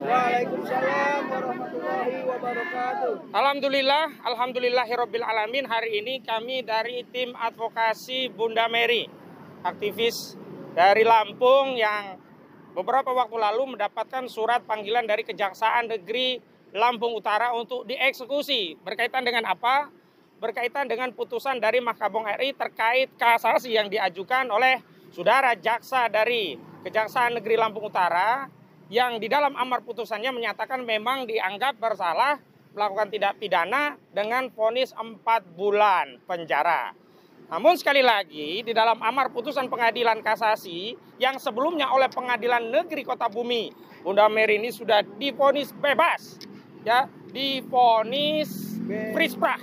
Waalaikumsalam warahmatullahi wabarakatuh. Alhamdulillahirabbil alamin. Hari ini kami dari tim advokasi Bunda Mary, aktivis dari Lampung yang beberapa waktu lalu mendapatkan surat panggilan dari Kejaksaan Negeri Lampung Utara untuk dieksekusi. Berkaitan dengan apa? Berkaitan dengan putusan dari Mahkamah RI terkait kasasi yang diajukan oleh saudara jaksa dari Kejaksaan Negeri Lampung Utara, yang di dalam amar putusannya menyatakan memang dianggap bersalah melakukan tindak pidana dengan vonis 4 bulan penjara. Namun sekali lagi di dalam amar putusan pengadilan kasasi yang sebelumnya oleh Pengadilan Negeri Kota Bumi, Bunda Mary ini sudah divonis bebas, ya, divonis frisprah.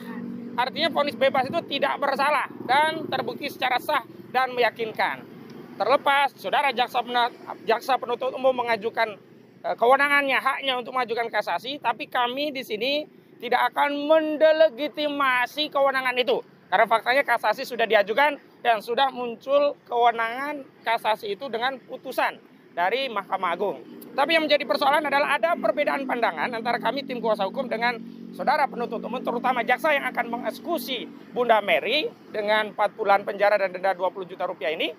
Artinya vonis bebas itu tidak bersalah dan terbukti secara sah dan meyakinkan. Terlepas saudara jaksa penuntut umum mengajukan kewenangannya, haknya untuk mengajukan kasasi, tapi kami di sini tidak akan mendelegitimasi kewenangan itu. Karena faktanya kasasi sudah diajukan dan sudah muncul kewenangan kasasi itu dengan putusan dari Mahkamah Agung. Tapi yang menjadi persoalan adalah ada perbedaan pandangan antara kami tim kuasa hukum dengan saudara penuntut umum, terutama jaksa yang akan mengeksekusi Bunda Mary dengan 4 bulan penjara dan denda 20 juta rupiah ini,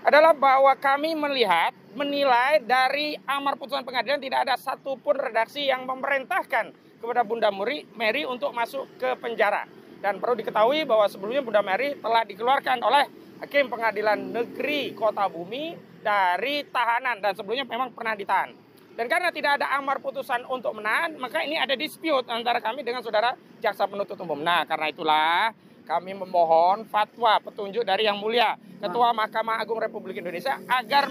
adalah bahwa kami menilai dari amar putusan pengadilan tidak ada satupun redaksi yang memerintahkan kepada Bunda Mary untuk masuk ke penjara. Dan perlu diketahui bahwa sebelumnya Bunda Mary telah dikeluarkan oleh Hakim Pengadilan Negeri Kota Bumi dari tahanan dan sebelumnya memang pernah ditahan. Dan karena tidak ada amar putusan untuk menahan, maka ini ada dispute antara kami dengan saudara jaksa penuntut umum. Nah, karena itulah kami memohon fatwa petunjuk dari Yang Mulia Ketua Mahkamah Agung Republik Indonesia agar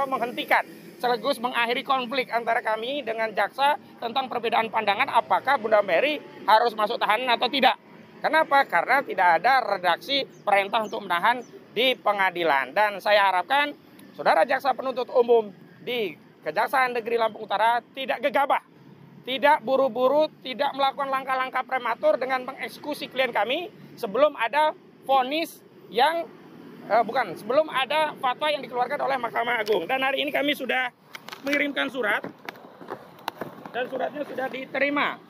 menghentikan sekaligus mengakhiri konflik antara kami dengan jaksa tentang perbedaan pandangan apakah Bunda Mary harus masuk tahanan atau tidak. Kenapa? Karena tidak ada redaksi perintah untuk menahan di pengadilan. Dan saya harapkan saudara jaksa penuntut umum di Kejaksaan Negeri Lampung Utara tidak gegabah, tidak buru-buru, tidak melakukan langkah-langkah prematur dengan mengeksekusi klien kami sebelum ada vonis yang sebelum ada fatwa yang dikeluarkan oleh Mahkamah Agung. Dan hari ini kami sudah mengirimkan surat dan suratnya sudah diterima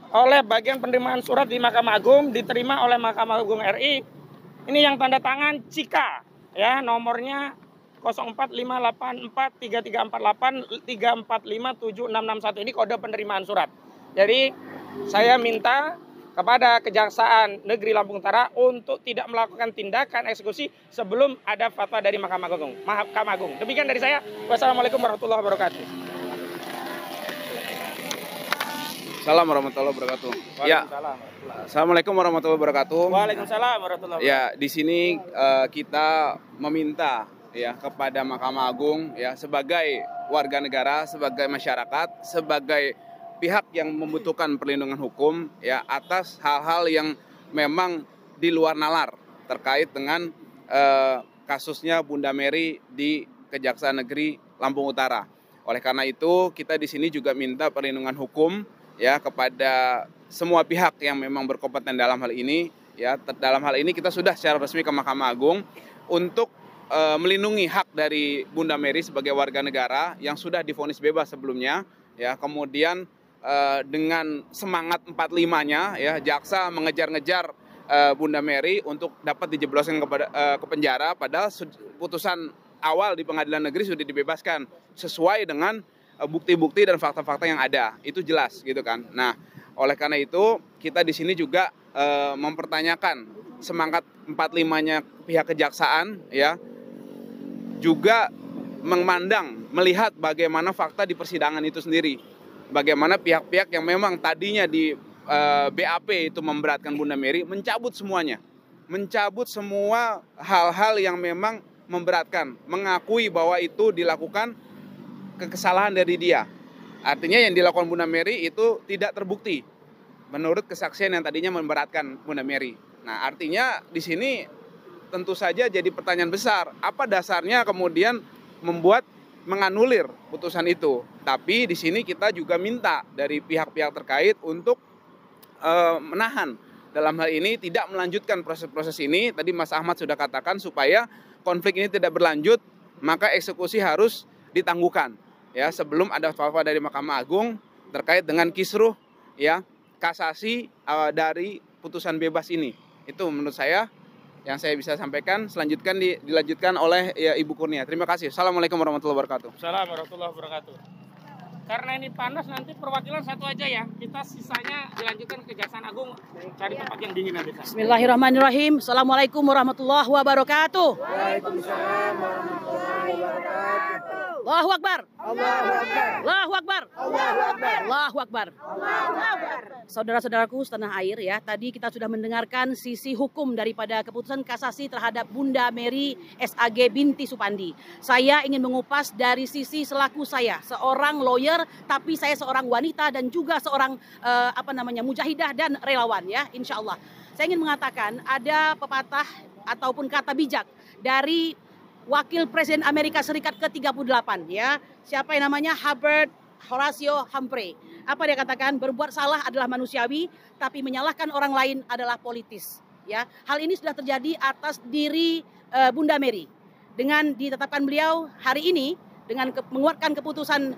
oleh bagian penerimaan surat di Mahkamah Agung, diterima oleh Mahkamah Agung RI. Ini yang tanda tangan Cika, ya, nomornya 0458334834576661. Ini kode penerimaan surat. Jadi saya minta kepada Kejaksaan Negeri Lampung Utara untuk tidak melakukan tindakan eksekusi sebelum ada fatwa dari Mahkamah Agung. Demikian dari saya. Wassalamualaikum warahmatullahi wabarakatuh. Assalamualaikum warahmatullahi wabarakatuh. Ya. Assalamualaikum warahmatullahi wabarakatuh. Waalaikumsalam warahmatullahi wabarakatuh. Ya, di sini kita meminta ya kepada Mahkamah Agung ya sebagai warga negara, sebagai masyarakat, sebagai pihak yang membutuhkan perlindungan hukum ya atas hal-hal yang memang di luar nalar terkait dengan kasusnya Bunda Mary di Kejaksaan Negeri Lampung Utara. Oleh karena itu kita di sini juga minta perlindungan hukum ya kepada semua pihak yang memang berkompeten dalam hal ini ya. Dalam hal ini kita sudah secara resmi ke Mahkamah Agung untuk melindungi hak dari Bunda Mary sebagai warga negara yang sudah divonis bebas sebelumnya ya. Kemudian dengan semangat 45-nya ya jaksa mengejar-ngejar Bunda Mary untuk dapat dijebloskan ke penjara, padahal putusan awal di pengadilan negeri sudah dibebaskan sesuai dengan bukti-bukti dan fakta-fakta yang ada. Itu jelas gitu kan. Nah, oleh karena itu kita di sini juga mempertanyakan semangat 45-nya pihak kejaksaan ya, juga melihat bagaimana fakta di persidangan itu sendiri. Bagaimana pihak-pihak yang memang tadinya di BAP itu memberatkan Bunda Mary mencabut semuanya. Mencabut semua hal-hal yang memang memberatkan. Mengakui bahwa itu dilakukan kesalahan dari dia. Artinya yang dilakukan Bunda Mary itu tidak terbukti menurut kesaksian yang tadinya memberatkan Bunda Mary. Nah, artinya di sini tentu saja jadi pertanyaan besar, apa dasarnya kemudian menganulir putusan itu. Tapi di sini kita juga minta dari pihak-pihak terkait untuk menahan. Dalam hal ini tidak melanjutkan proses-proses ini. Tadi Mas Ahmad sudah katakan supaya konflik ini tidak berlanjut, maka eksekusi harus ditangguhkan. ya sebelum ada fatwa dari Mahkamah Agung terkait dengan kisruh ya kasasi dari putusan bebas ini. Itu menurut saya yang saya bisa sampaikan. Dilanjutkan oleh ya, Ibu Kurnia. Terima kasih. Assalamualaikum warahmatullahi wabarakatuh. Assalamualaikum warahmatullahi wabarakatuh. Karena ini panas, nanti perwakilan satu aja ya. Kita sisanya dilanjutkan ke Kejaksaan Agung, cari tempat yang dingin nanti. Bismillahirrahmanirrahim. Assalamualaikum warahmatullahi wabarakatuh. Waalaikumsalam warahmatullahi wabarakatuh. Allahu Akbar. Allahu Akbar. Allahu Akbar. Allahu Akbar. Allahu Akbar. Allahu Akbar. Saudara-saudaraku setanah air ya, tadi kita sudah mendengarkan sisi hukum daripada keputusan kasasi terhadap Bunda Mary SAG binti Supandi. Saya ingin mengupas dari sisi selaku saya, seorang lawyer, tapi saya seorang wanita dan juga seorang mujahidah dan relawan ya, insya Allah. Saya ingin mengatakan ada pepatah ataupun kata bijak dari Wakil Presiden Amerika Serikat ke-38 ya. Siapa yang namanya? Herbert Horatio Humphrey. Apa dia katakan? Berbuat salah adalah manusiawi, tapi menyalahkan orang lain adalah politis. Ya, hal ini sudah terjadi atas diri Bunda Mary. Dengan ditetapkan beliau hari ini dengan menguatkan keputusan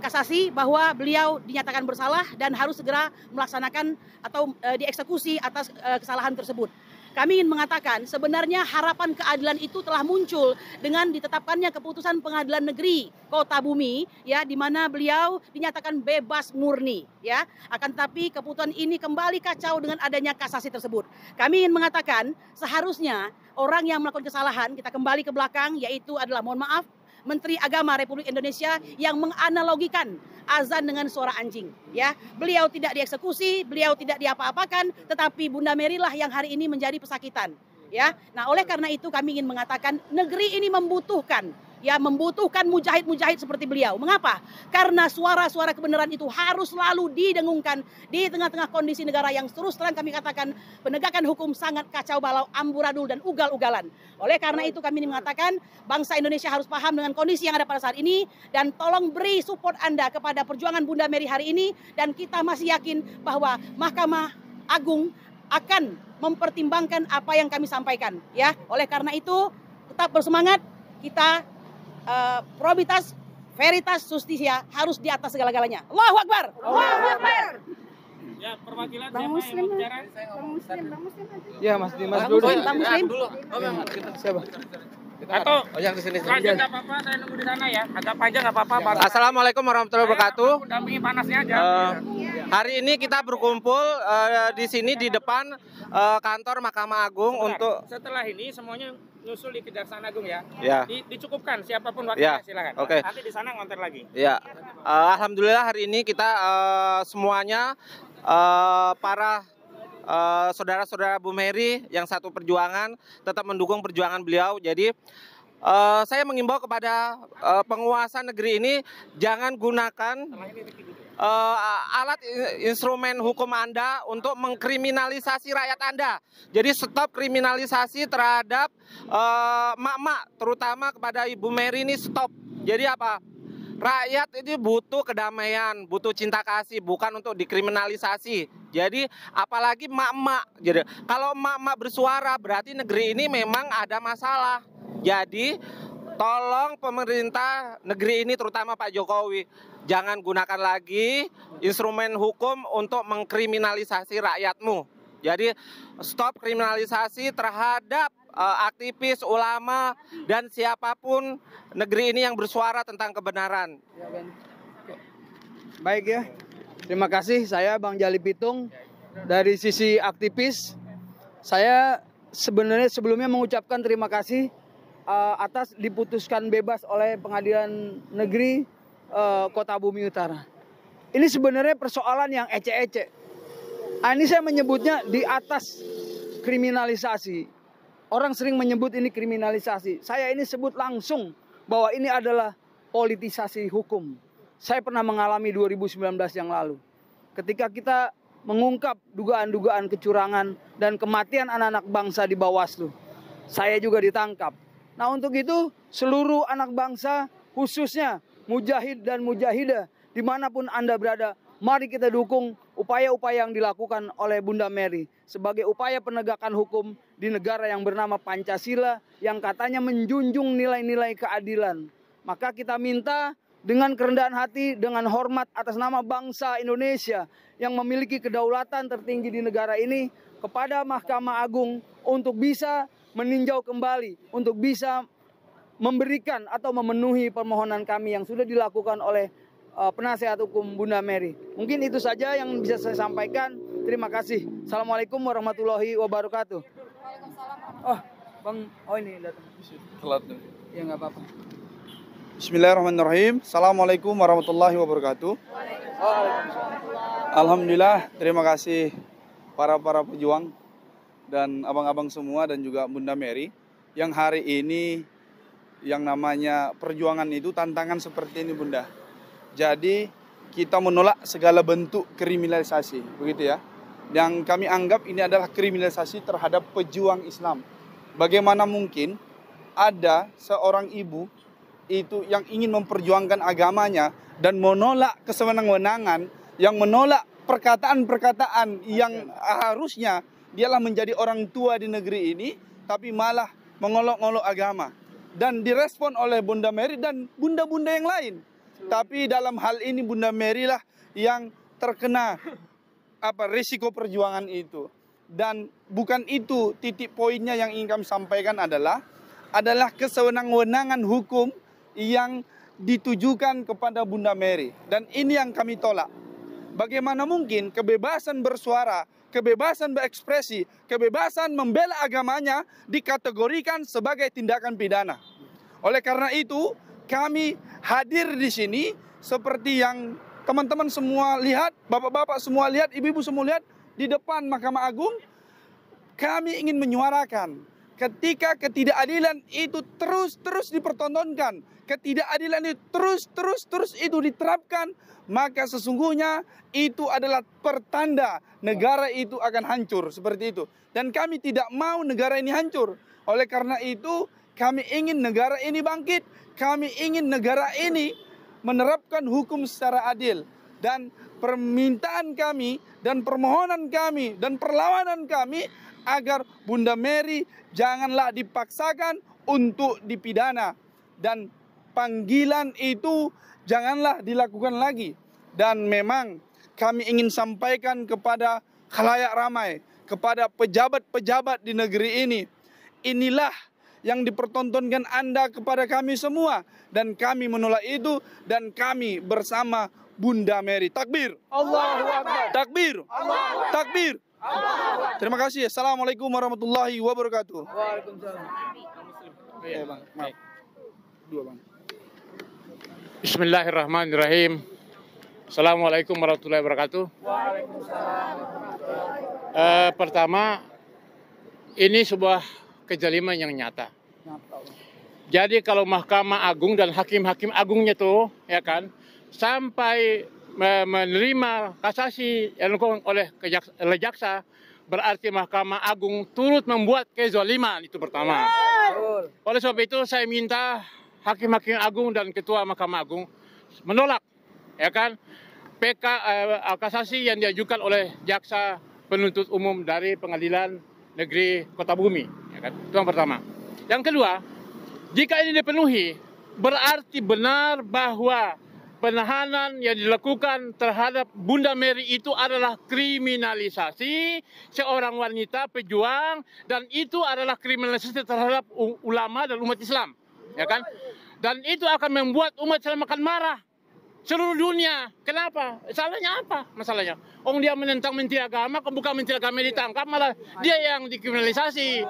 kasasi bahwa beliau dinyatakan bersalah dan harus segera melaksanakan atau dieksekusi atas kesalahan tersebut. Kami ingin mengatakan sebenarnya harapan keadilan itu telah muncul dengan ditetapkannya keputusan Pengadilan Negeri Kota Bumi ya, di mana beliau dinyatakan bebas murni ya. Akan tetapi keputusan ini kembali kacau dengan adanya kasasi tersebut. Kami ingin mengatakan seharusnya orang yang melakukan kesalahan, kita kembali ke belakang, yaitu adalah mohon maaf Menteri Agama Republik Indonesia yang menganalogikan azan dengan suara anjing ya. Beliau tidak dieksekusi, beliau tidak diapa-apakan, tetapi Bunda Mary lah yang hari ini menjadi pesakitan ya. Nah, oleh karena itu kami ingin mengatakan negeri ini membutuhkan mujahid-mujahid seperti beliau. Mengapa? Karena suara-suara kebenaran itu harus selalu didengungkan di tengah-tengah kondisi negara yang terus terang kami katakan penegakan hukum sangat kacau balau, amburadul dan ugal-ugalan. Oleh karena itu kami mengatakan bangsa Indonesia harus paham dengan kondisi yang ada pada saat ini dan tolong beri support Anda kepada perjuangan Bunda Mary hari ini, dan kita masih yakin bahwa Mahkamah Agung akan mempertimbangkan apa yang kami sampaikan ya. Oleh karena itu tetap bersemangat, kita probitas, veritas, justisia harus di atas segala-galanya. Allahu Akbar. Allahu Akbar. Ya, perwakilan Bang siapa Muslim, yang mau bicara? Bang Muslim aja. Ya, Mas Dimas Bang dulu. Muslim, Bang Muslim. Siapa? Atau yang di sini. lanjut nggak apa-apa, saya nunggu di sana ya. Agak panjang nggak apa-apa. Bang. Assalamualaikum warahmatullahi wabarakatuh. Aku dampingi panasnya aja. Hari ini kita berkumpul di sini di depan kantor Mahkamah Agung untuk Setelah ini semuanya nyusul di Kejaksaan Agung ya. Ya. Dicukupkan siapapun wakilnya Ya, silakan. oke. Nanti di sana ngonter lagi. ya alhamdulillah hari ini kita semuanya para saudara-saudara Bu Mary yang satu perjuangan tetap mendukung perjuangan beliau. Jadi saya mengimbau kepada penguasa negeri ini jangan gunakan alat instrumen hukum Anda untuk mengkriminalisasi rakyat Anda. Jadi stop kriminalisasi terhadap emak-emak, terutama kepada Ibu Mary ini stop. Jadi apa? Rakyat ini butuh kedamaian, butuh cinta kasih, bukan untuk dikriminalisasi. Jadi apalagi emak-emak. Jadi kalau emak-emak bersuara berarti negeri ini memang ada masalah. Jadi tolong pemerintah negeri ini terutama Pak Jokowi jangan gunakan lagi instrumen hukum untuk mengkriminalisasi rakyatmu. Jadi stop kriminalisasi terhadap aktivis, ulama dan siapapun negeri ini yang bersuara tentang kebenaran. Baik ya, terima kasih. Saya Bang Jali Pitung dari sisi aktivis. Saya sebenarnya sebelumnya mengucapkan terima kasih atas diputuskan bebas oleh Pengadilan Negeri Kota Bumi Utara. Ini sebenarnya persoalan yang ecek-ecek. Ini saya menyebutnya di atas kriminalisasi. Orang sering menyebut ini kriminalisasi. Saya ini sebut langsung bahwa ini adalah politisasi hukum. Saya pernah mengalami 2019 yang lalu. Ketika kita mengungkap dugaan-dugaan kecurangan dan kematian anak-anak bangsa di Bawaslu. Saya juga ditangkap. Nah, untuk itu seluruh anak bangsa khususnya mujahid dan mujahidah dimanapun Anda berada, mari kita dukung upaya-upaya yang dilakukan oleh Bunda Mary sebagai upaya penegakan hukum di negara yang bernama Pancasila yang katanya menjunjung nilai-nilai keadilan. Maka kita minta dengan kerendahan hati, dengan hormat atas nama bangsa Indonesia yang memiliki kedaulatan tertinggi di negara ini, kepada Mahkamah Agung untuk bisa meninjau kembali, untuk bisa memberikan atau memenuhi permohonan kami yang sudah dilakukan oleh penasehat hukum Bunda Mary. Mungkin itu saja yang bisa saya sampaikan. Terima kasih. Assalamualaikum warahmatullahi wabarakatuh. Oh, Bang, ini datang. Telat. Ya nggak apa-apa. Bismillahirrahmanirrahim. Assalamualaikum warahmatullahi wabarakatuh. Alhamdulillah, terima kasih para pejuang dan abang-abang semua dan juga Bunda Mary yang hari ini yang namanya perjuangan itu tantangan seperti ini, Bunda. Jadi kita menolak segala bentuk kriminalisasi, begitu ya. Yang kami anggap ini adalah kriminalisasi terhadap pejuang Islam. Bagaimana mungkin ada seorang ibu itu yang ingin memperjuangkan agamanya dan menolak kesewenang-wenangan, yang menolak perkataan-perkataan yang harusnya dialah menjadi orang tua di negeri ini, tapi malah mengolok-olok agama. Dan direspon oleh Bunda Mary dan bunda-bunda yang lain. Tapi dalam hal ini Bunda Mary lah yang terkena risiko perjuangan itu. Dan bukan itu titik poinnya yang ingin kami sampaikan adalah kesewenang-wenangan hukum yang ditujukan kepada Bunda Mary. Dan ini yang kami tolak. Bagaimana mungkin kebebasan bersuara, kebebasan berekspresi, kebebasan membela agamanya dikategorikan sebagai tindakan pidana. Oleh karena itu, kami hadir di sini seperti yang teman-teman semua lihat, bapak-bapak semua lihat, ibu-ibu semua lihat di depan Mahkamah Agung. Kami ingin menyuarakan ketika ketidakadilan itu terus dipertontonkan, ketidakadilan itu terus itu diterapkan, maka sesungguhnya itu adalah pertanda negara itu akan hancur seperti itu. Dan kami tidak mau negara ini hancur. Oleh karena itu, kami ingin negara ini bangkit. Kami ingin negara ini menerapkan hukum secara adil. Dan permintaan kami dan permohonan kami dan perlawanan kami agar Bunda Mary janganlah dipaksakan untuk dipidana. Dan panggilan itu janganlah dilakukan lagi. Dan memang kami ingin sampaikan kepada khalayak ramai, kepada pejabat-pejabat di negeri ini, inilah yang dipertontonkan Anda kepada kami semua. Dan kami menolak itu dan kami bersama Bunda Mary. Takbir. Allahu Akbar. Takbir. Allahu Akbar. Takbir. Allahu Akbar. Terima kasih. Assalamualaikum warahmatullahi wabarakatuh. Waalaikumsalam. Ya, Bang. Maaf. Dua, Bang. Bismillahirrahmanirrahim. Assalamualaikum warahmatullahi wabarakatuh. Pertama, ini sebuah kezaliman yang nyata. Jadi kalau Mahkamah Agung dan hakim-hakim agungnya tuh, ya kan, sampai menerima kasasi yang dilakukan oleh jaksa, berarti Mahkamah Agung turut membuat kezaliman, itu pertama. Oleh sebab itu saya minta hakim-hakim agung dan ketua Mahkamah Agung menolak, ya kan, kasasi yang diajukan oleh jaksa penuntut umum dari Pengadilan Negeri Kota Bumi, ya kan. Itu yang pertama. Yang kedua, jika ini dipenuhi, berarti benar bahwa penahanan yang dilakukan terhadap Bunda Mary itu adalah kriminalisasi seorang wanita pejuang, dan itu adalah kriminalisasi terhadap ulama dan umat Islam, ya kan? Dan itu akan membuat umat Islam akan marah seluruh dunia. Kenapa? Salahnya apa? Masalahnya, dia menentang menteri agama, bukan menteri agama ditangkap, malah dia yang dikriminalisasi.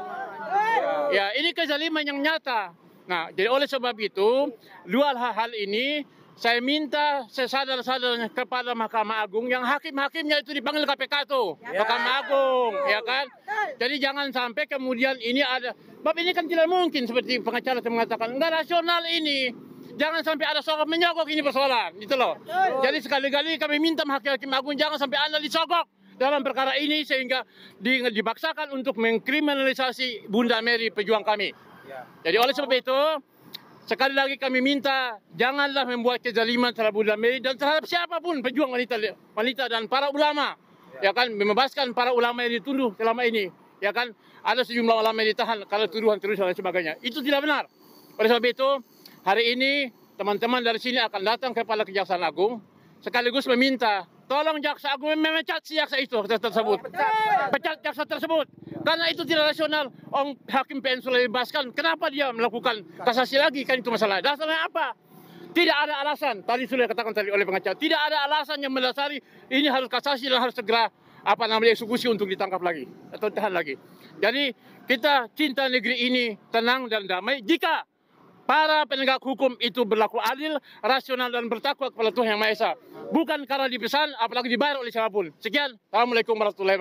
Ya, ini kezaliman yang nyata. Nah, jadi oleh sebab itu, dua hal ini saya minta sesadar-sadarnya kepada Mahkamah Agung yang hakim-hakimnya itu dipanggil KPK tuh, Mahkamah Agung, ya kan? Jadi jangan sampai kemudian ini ada, bab ini kan tidak mungkin seperti pengacara mengatakan, enggak rasional ini. Jangan sampai ada sogok menyogok ini persoalan, gitu loh. Jadi sekali-kali kami minta hakim-hakim agung jangan sampai Anda disogok dalam perkara ini sehingga dipaksakan untuk mengkriminalisasi Bunda Mary pejuang kami. Jadi oleh sebab itu, sekali lagi kami minta janganlah membuat kezaliman terhadap Bunda Mary dan terhadap siapapun pejuang wanita dan para ulama, ya kan, membebaskan para ulama yang dituduh selama ini, ya kan, ada sejumlah ulama yang ditahan karena tuduhan dan sebagainya. Itu tidak benar. Oleh sebab itu, hari ini teman-teman dari sini akan datang kepada Kejaksaan Agung sekaligus meminta tolong Jaksa Agung memecat si jaksa itu tersebut. Pecat jaksa tersebut. Karena itu tidak rasional. Hakim PN sudah dibebaskan. Kenapa dia melakukan kasasi lagi? Kan itu masalah. Dasarnya apa? Tidak ada alasan. Tadi sudah dikatakan tadi oleh pengacara. Tidak ada alasan yang mendasari ini harus kasasi dan harus segera eksekusi untuk ditangkap lagi atau tahan lagi. Jadi kita cinta negeri ini tenang dan damai jika para penegak hukum itu berlaku adil, rasional dan bertakwa kepada Tuhan Yang Maha Esa. Bukan karena dipesan, apalagi dibayar oleh siapapun. Sekian, Assalamualaikum warahmatullahi wabarakatuh.